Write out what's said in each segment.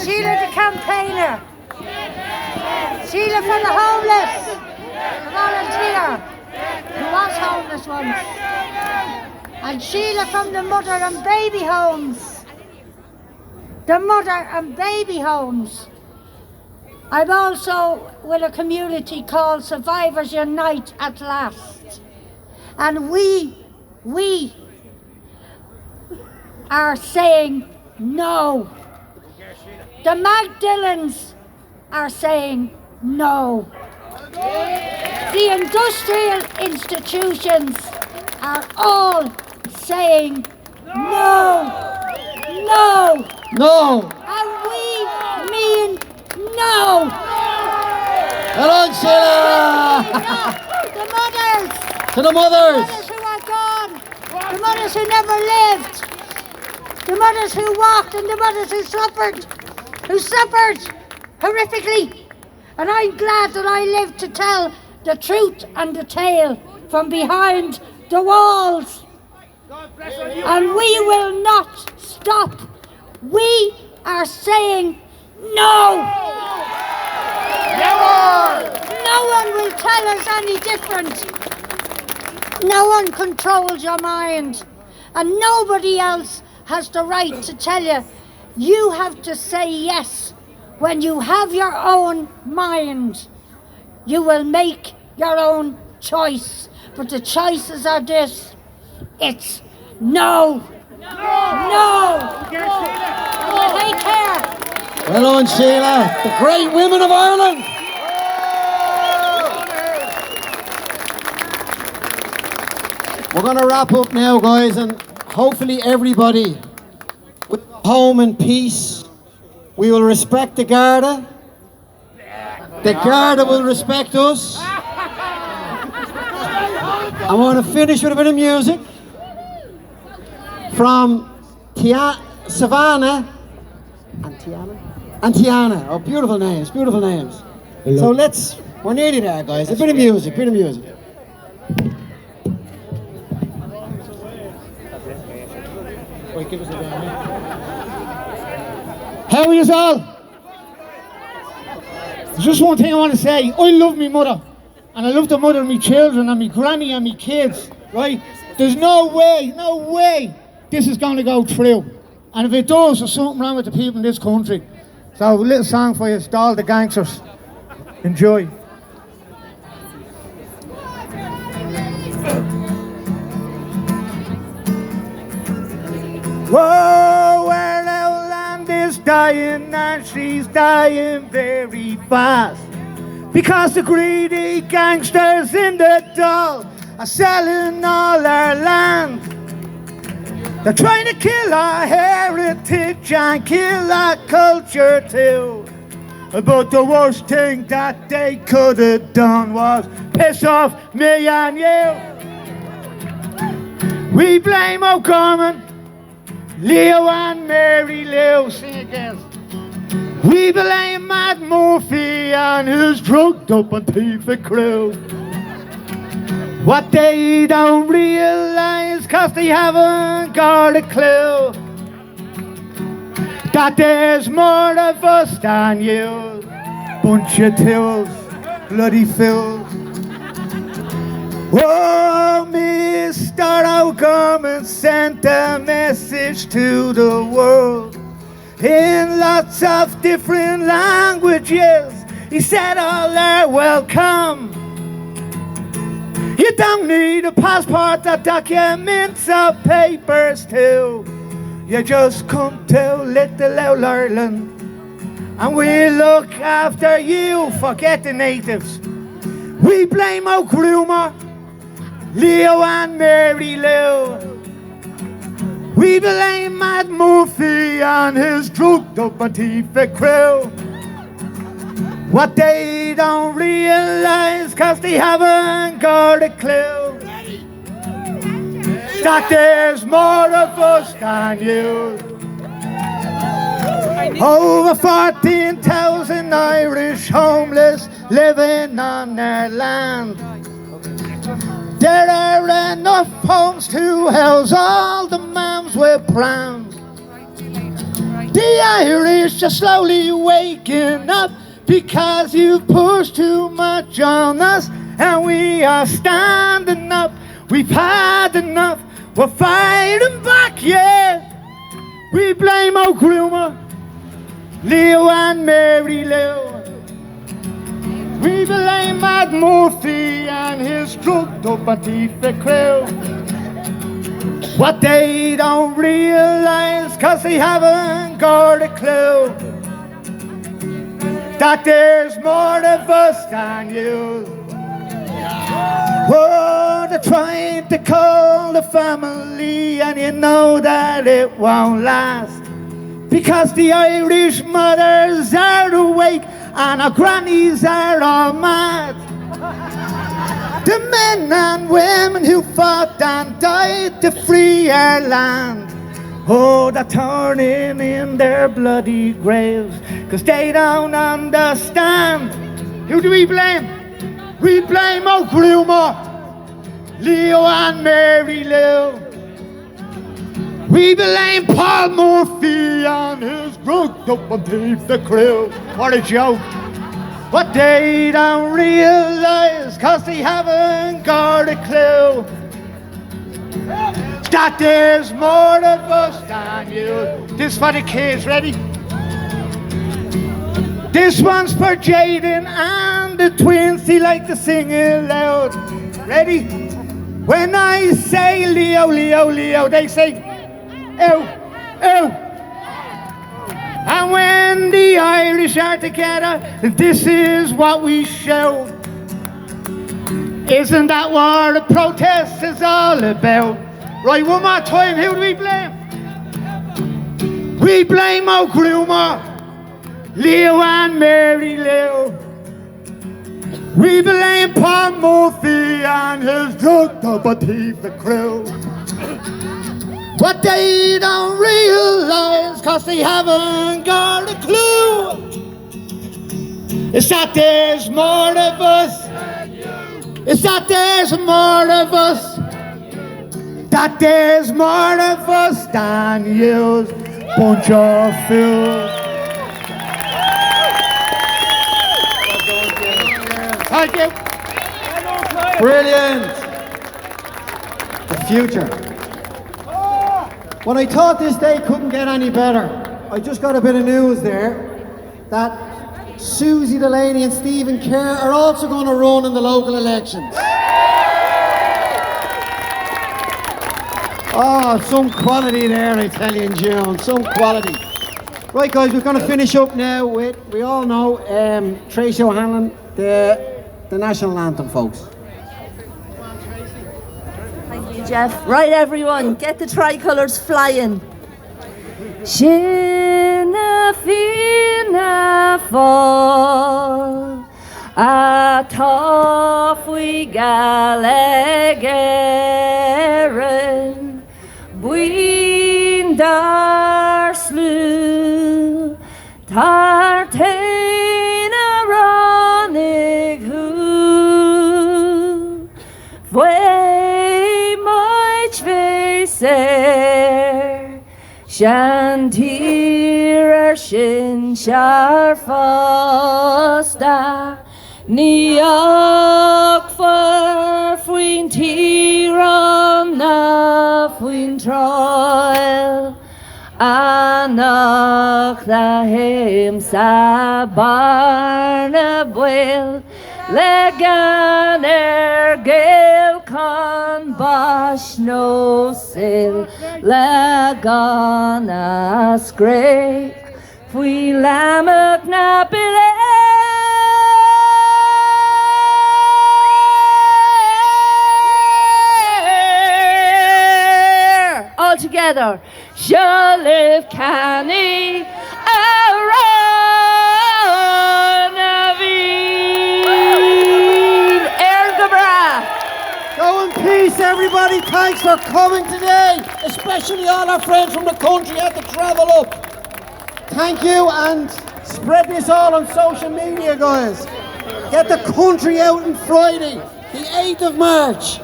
Sheila the campaigner. Sheila for the homeless. A volunteer who was homeless once. And Sheila from the mother and baby homes. The mother and baby homes. I'm also with a community called Survivors Unite at Last. And we are saying no. The Magdalens are saying no. The industrial institutions are all saying no. No. No. And we mean no. Hello, Sheila. The mothers. To the The mothers. mothers who are gone. The mothers who never lived. The mothers who walked and the mothers who suffered horrifically. And I'm glad that I lived to tell the truth and the tale from behind the walls. And we will not stop. We are saying no. No one will tell us any different. No one controls your mind. And nobody else has the right to tell you. You have to say yes. When you have your own mind, you will make your own choice. But the choices are this. It's no. No. And take care. Well on, Sheila. The great women of Ireland. We're going to wrap up now, guys, and hopefully everybody with home and peace. We will respect the Garda. The Garda will respect us. I want to finish with a bit of music from Savannah and Tiana. Oh, beautiful names, beautiful names. So we're nearly there, guys. A bit of music, bit of music. How are you all? There's just one thing I want to say. I love my mother. And I love the mother of my children and my granny and my kids. Right? There's no way this is going to go through. And if it does, there's something wrong with the people in this country. So a little song for you. It's all the gangsters. Enjoy. Whoa, where our land is dying and she's dying very fast. Because the greedy gangsters in the doll are selling all our land. They're trying to kill our heritage and kill our culture too. But the worst thing that they could have done was piss off me and you. We blame O'Gorman, Leo and Mary Lou. Sing again. We blame Matt Murphy and his drugged up Antifa crew. What they don't realise, cause they haven't got a clue, that there's more of us than you. Bunch of tools, bloody fools. Oh, Mr. O'Gorman sent a message to the world in lots of different languages. He said all are welcome. You don't need a passport or documents or papers too. You just come to little old Ireland and we'll look after you. Forget the natives. We blame O'Groomer, Leo and Mary Lou. We blame Matt Murphy and his drugged up Antifa crew. What they don't realise, cause they haven't got a clue, that there's more of us than you. Over 14,000 Irish homeless living on their land. There are enough homes to house all the moms with prams. The Irish are slowly waking up because you've pushed too much on us, and we are standing up. We've had enough. We're fighting back, yeah. We blame O'Groomer, Leo and Mary Lou. We blame Mad Murphy and his drugged up Antifa crew. What they don't realise, 'cause they haven't got a clue, that there's more of us than you. Oh, they're trying to call the family, and you know that it won't last, because the Irish mothers are awake and our grannies are all mad. The men and women who fought and died to free our land, oh, they're turning in their bloody graves, 'cause they don't understand. Who do we blame? We blame O'Groomer, Leo and Mary Lou. We blame Paul Murphy and his drugged up Antifa crew. What a joke. What they don't realise, 'cause they haven't got a clue, that there's more of us than you. This for the kids, ready? This one's for Jaden and the twins, they like to sing it loud. Ready? When I say Leo, Leo, Leo, they say, ew, ew. And when the Irish are together, this is what we shout. Isn't that what a protest is all about? Right, one more time, who do we blame? We blame O'Groomer, Leo and Mary Lou. We blame Paul Murphy and his drugged up Antifa crew. What they don't realise, 'cause they haven't got a clue, is that there's more of us. Is that there's more of us. That there's more of us than you, bunch of fools. Thank you. Brilliant. The future. When I thought this day couldn't get any better, I just got a bit of news there that Susie Delaney and Stephen Kerr are also going to run in the local elections. Oh, some quality there, I tell you, in June. Some quality. Right, guys, we're going to finish up now with, we all know, Tracy O'Hanlon, the national anthem, folks. Thank you, Jeff. Right, everyone, get the tricolours flying. Sinna fina fall, a toffee galegeren, buin dar slu, tartena ronig hu, voi moich veser, shantir shin shar fosta, Niok for fuin tiram na fuin troil, Anach the him sa barna bwil, Legan gel con bash no sil, Legan as grey, fui lamak na bile. All together, Shalif Cani Aron Avid Ergabra. Go in peace, everybody. Thanks for coming today, especially all our friends from the country had to travel up. Thank you, and spread this all on social media, guys. Get the country out on Friday, the 8th of March.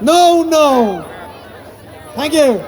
No. Thank you.